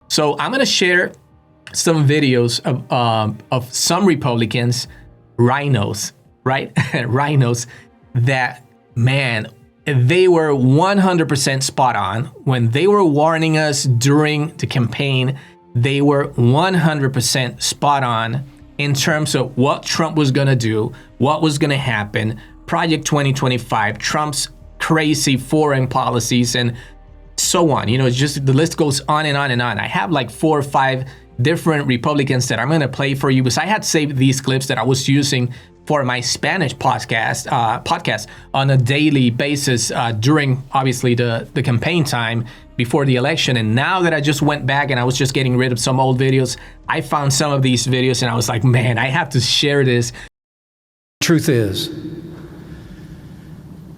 So I'm going to share some videos of some Republicans, RINOs, right? RINOs that, man, they were 100% spot on. When they were warning us during the campaign, they were 100% spot on in terms of what Trump was going to do, what was going to happen, Project 2025, Trump's crazy foreign policies, and so on. You know, it's just the list goes on and on and on. I have like 4 or 5 different Republicans that I'm going to play for you because I had saved these clips that I was using for my Spanish podcast on a daily basis during, obviously, the campaign time before the election. And now that I just went back and I was just getting rid of some old videos, I found some of these videos and I was like, man, I have to share this. Truth is,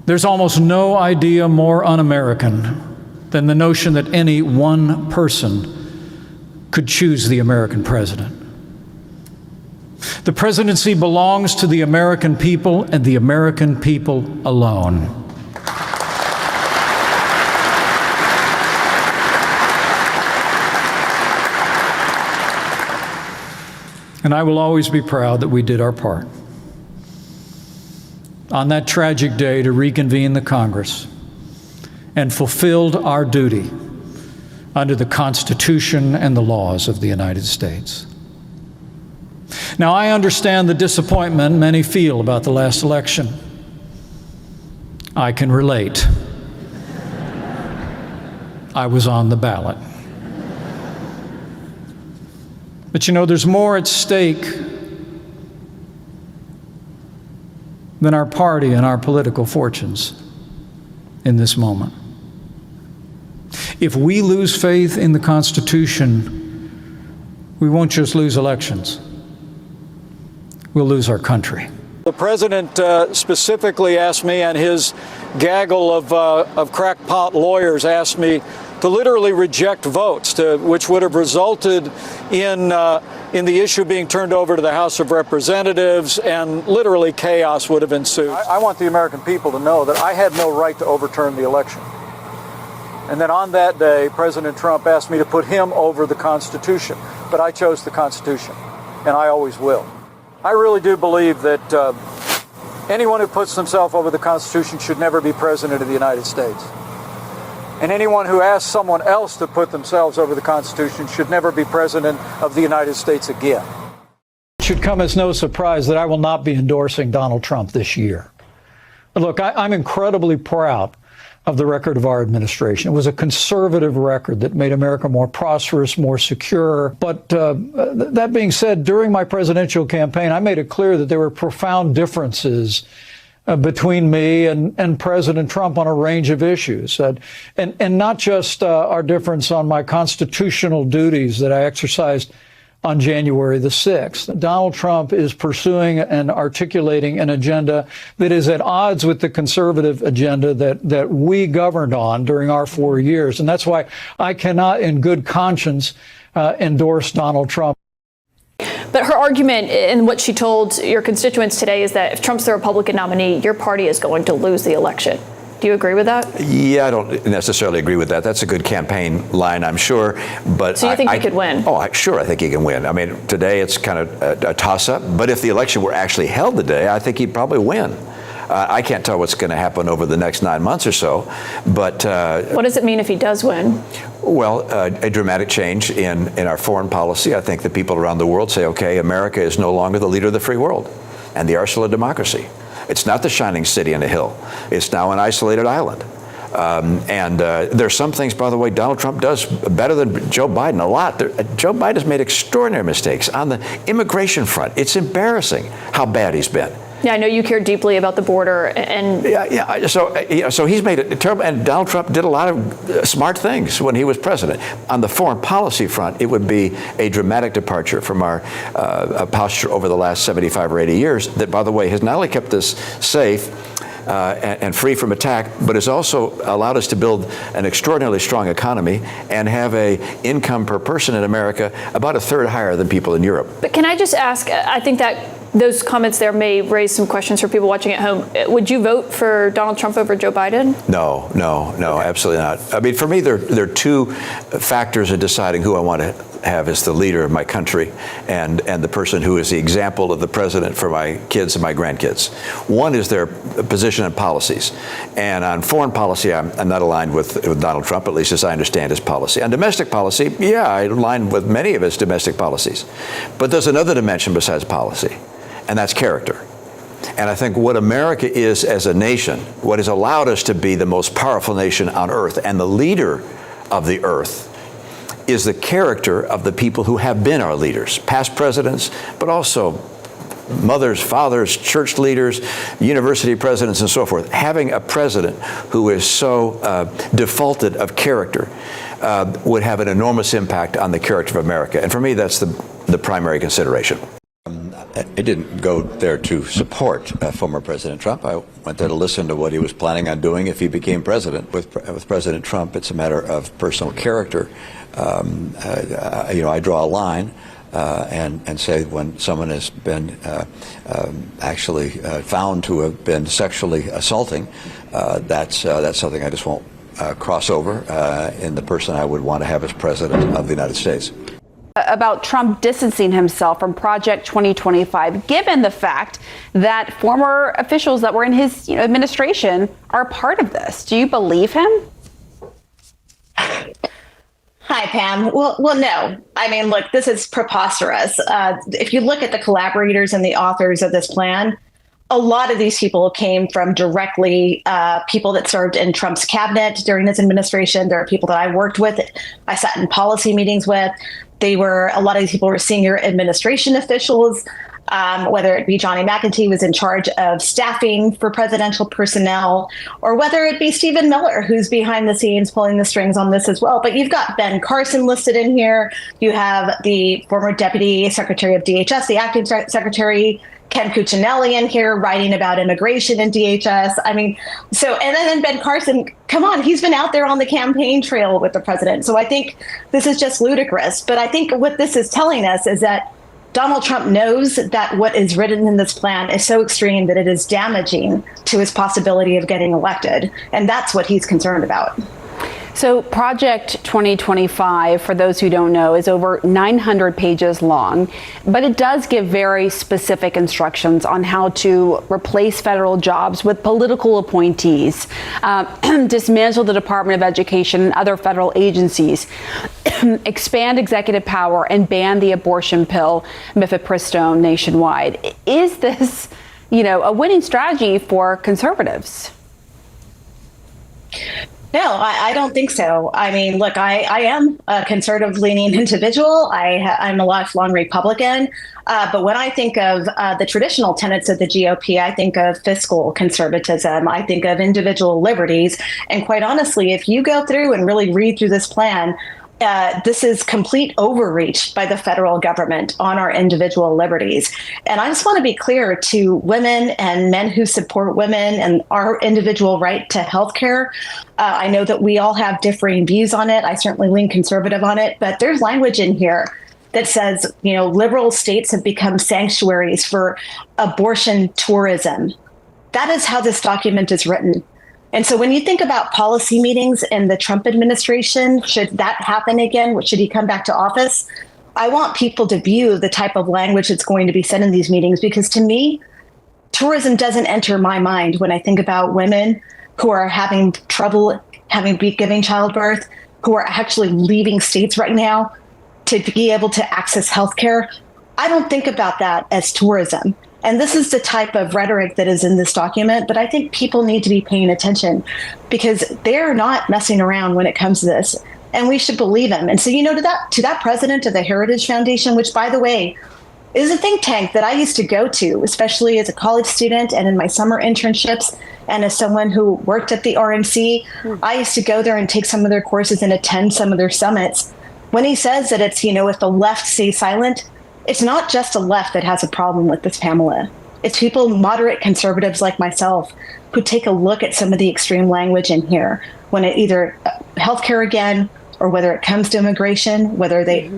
there's almost no idea more un-American than the notion that any one person could choose the American president. The presidency belongs to the American people and the American people alone. And I will always be proud that we did our part. On that tragic day, to reconvene the Congress and fulfilled our duty under the Constitution and the laws of the United States. Now, I understand the disappointment many feel about the last election. I can relate. I was on the ballot. But you know, there's more at stake than our party and our political fortunes in this moment. If we lose faith in the Constitution, we won't just lose elections. We'll lose our country. The president specifically asked me, and his gaggle of crackpot lawyers asked me to literally reject votes, which would have resulted in the issue being turned over to the House of Representatives, and literally chaos would have ensued. I want the American people to know that I had no right to overturn the election. And then on that day, President Trump asked me to put him over the Constitution. But I chose the Constitution, and I always will. I really do believe that anyone who puts themselves over the Constitution should never be president of the United States. And anyone who asks someone else to put themselves over the Constitution should never be president of the United States again. It should come as no surprise that I will not be endorsing Donald Trump this year. Look, I'm incredibly proud of the record of our administration. It was a conservative record that made America more prosperous, more secure. But that being said, during my presidential campaign, I made it clear that there were profound differences between me and President Trump on a range of issues. And not just our difference on my constitutional duties that I exercised on January the 6th. Donald Trump is pursuing and articulating an agenda that is at odds with the conservative agenda that we governed on during our 4 years. And that's why I cannot, in good conscience, endorse Donald Trump. But her argument and what she told your constituents today is that if Trump's the Republican nominee, your party is going to lose the election. Do you agree with that? Yeah, I don't necessarily agree with that. That's a good campaign line, I'm sure. But so you think he could win? Sure, I think he can win. I mean, today it's kind of a toss-up. But if the election were actually held today, I think he'd probably win. I can't tell what's going to happen over the next 9 months or so. But what does it mean if he does win? Well, a dramatic change in our foreign policy. I think the people around the world say, okay, America is no longer the leader of the free world and the arsenal of democracy. It's not the shining city on a hill. It's now an isolated island. There's some things, by the way, Donald Trump does better than Joe Biden, a lot. Joe Biden has made extraordinary mistakes on the immigration front. It's embarrassing how bad he's been. Yeah, I know you care deeply about the border, and So he's made it terrible. And Donald Trump did a lot of smart things when he was president. On the foreign policy front, it would be a dramatic departure from our posture over the last 75 or 80 years. That, by the way, has not only kept us safe and free from attack, but has also allowed us to build an extraordinarily strong economy and have a income per person in America about a third higher than people in Europe. But can I just ask? I think that those comments there may raise some questions for people watching at home. Would you vote for Donald Trump over Joe Biden? No, okay. Absolutely not. I mean, for me, there are two factors in deciding who I want to have as the leader of my country and the person who is the example of the president for my kids and my grandkids. One is their position and policies. And on foreign policy, I'm not aligned with Donald Trump, at least as I understand his policy. On domestic policy, yeah, I align with many of his domestic policies. But there's another dimension besides policy, and that's character. And I think what America is as a nation, what has allowed us to be the most powerful nation on earth and the leader of the earth, is the character of the people who have been our leaders, past presidents, but also mothers, fathers, church leaders, university presidents, and so forth. Having a president who is so defaulted of character would have an enormous impact on the character of America. And for me, that's the primary consideration. I didn't go there to support former President Trump. I went there to listen to what he was planning on doing if he became president. With President Trump, it's a matter of personal character. I draw a line and say when someone has been actually found to have been sexually assaulting, that's something I just won't cross over in the person I would want to have as president of the United States. About Trump distancing himself from Project 2025, given the fact that former officials that were in his administration are part of this. Do you believe him? Hi, Pam. Well, no. I mean, look, this is preposterous. If you look at the collaborators and the authors of this plan, a lot of these people came from directly people that served in Trump's cabinet during his administration. There are people that I worked with, I sat in policy meetings with. A lot of these people were senior administration officials, whether it be Johnny McEntee was in charge of staffing for presidential personnel, or whether it be Stephen Miller, who's behind the scenes pulling the strings on this as well. But you've got Ben Carson listed in here. You have the former Deputy Secretary of DHS, the acting secretary, Ken Cuccinelli in here writing about immigration in DHS. I mean, and then Ben Carson, come on, he's been out there on the campaign trail with the president. So I think this is just ludicrous. But I think what this is telling us is that Donald Trump knows that what is written in this plan is so extreme that it is damaging to his possibility of getting elected. And that's what he's concerned about. So Project 2025, for those who don't know, is over 900 pages long, but it does give very specific instructions on how to replace federal jobs with political appointees, dismantle the Department of Education and other federal agencies, expand executive power, and ban the abortion pill, mifepristone, nationwide. Is this, a winning strategy for conservatives? No, I don't think so. I mean, look, I am a conservative-leaning individual. I'm a lifelong Republican. But when I think of the traditional tenets of the GOP, I think of fiscal conservatism. I think of individual liberties. And quite honestly, if you go through and really read through this plan, this is complete overreach by the federal government on our individual liberties. And I just want to be clear to women and men who support women and our individual right to health care. I know that we all have differing views on it. I certainly lean conservative on it, but there's language in here that says, liberal states have become sanctuaries for abortion tourism. That is how this document is written. And so when you think about policy meetings in the Trump administration, should that happen again? Should he come back to office? I want people to view the type of language that's going to be said in these meetings, because to me, tourism doesn't enter my mind when I think about women who are having trouble giving childbirth, who are actually leaving states right now to be able to access health care. I don't think about that as tourism. And this is the type of rhetoric that is in this document, but I think people need to be paying attention because they're not messing around when it comes to this, and we should believe them. And so, to that president of the Heritage Foundation, which, by the way, is a think tank that I used to go to, especially as a college student and in my summer internships, and as someone who worked at the RNC, I used to go there and take some of their courses and attend some of their summits. When he says that it's, if the left stays silent, it's not just a left that has a problem with this, Pamela. It's people, moderate conservatives like myself, who take a look at some of the extreme language in here when it either healthcare again, or whether it comes to immigration, whether they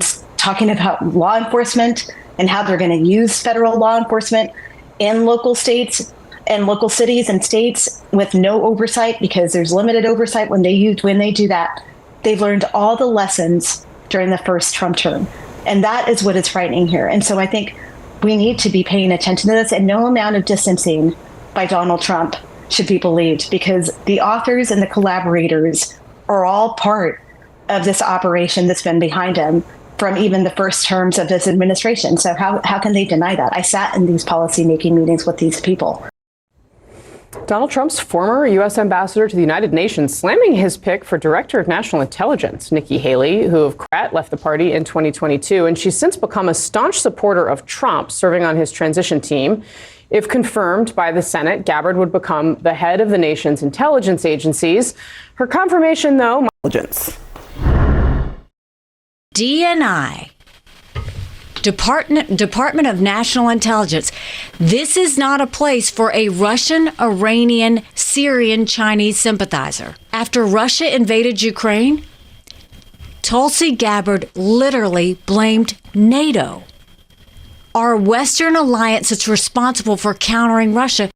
talking about law enforcement and how they're going to use federal law enforcement in local states and local cities and states with no oversight, because there's limited oversight when they do that. They've learned all the lessons during the first Trump term. And that is what is frightening here. And so I think we need to be paying attention to this, and no amount of distancing by Donald Trump should be believed, because the authors and the collaborators are all part of this operation that's been behind him from even the first terms of this administration. So how can they deny that? I sat in these policymaking meetings with these people. Donald Trump's former U.S. ambassador to the United Nations slamming his pick for Director of National Intelligence. Nikki Haley, who of Democrat, left the party in 2022, and she's since become a staunch supporter of Trump, serving on his transition team. If confirmed by the Senate, Gabbard would become the head of the nation's intelligence agencies. Her confirmation, though, intelligence. DNI, Department of National Intelligence. This is not a place for a Russian, Iranian, Syrian, Chinese sympathizer. After Russia invaded Ukraine, Tulsi Gabbard literally blamed NATO, our Western alliance that's responsible for countering Russia.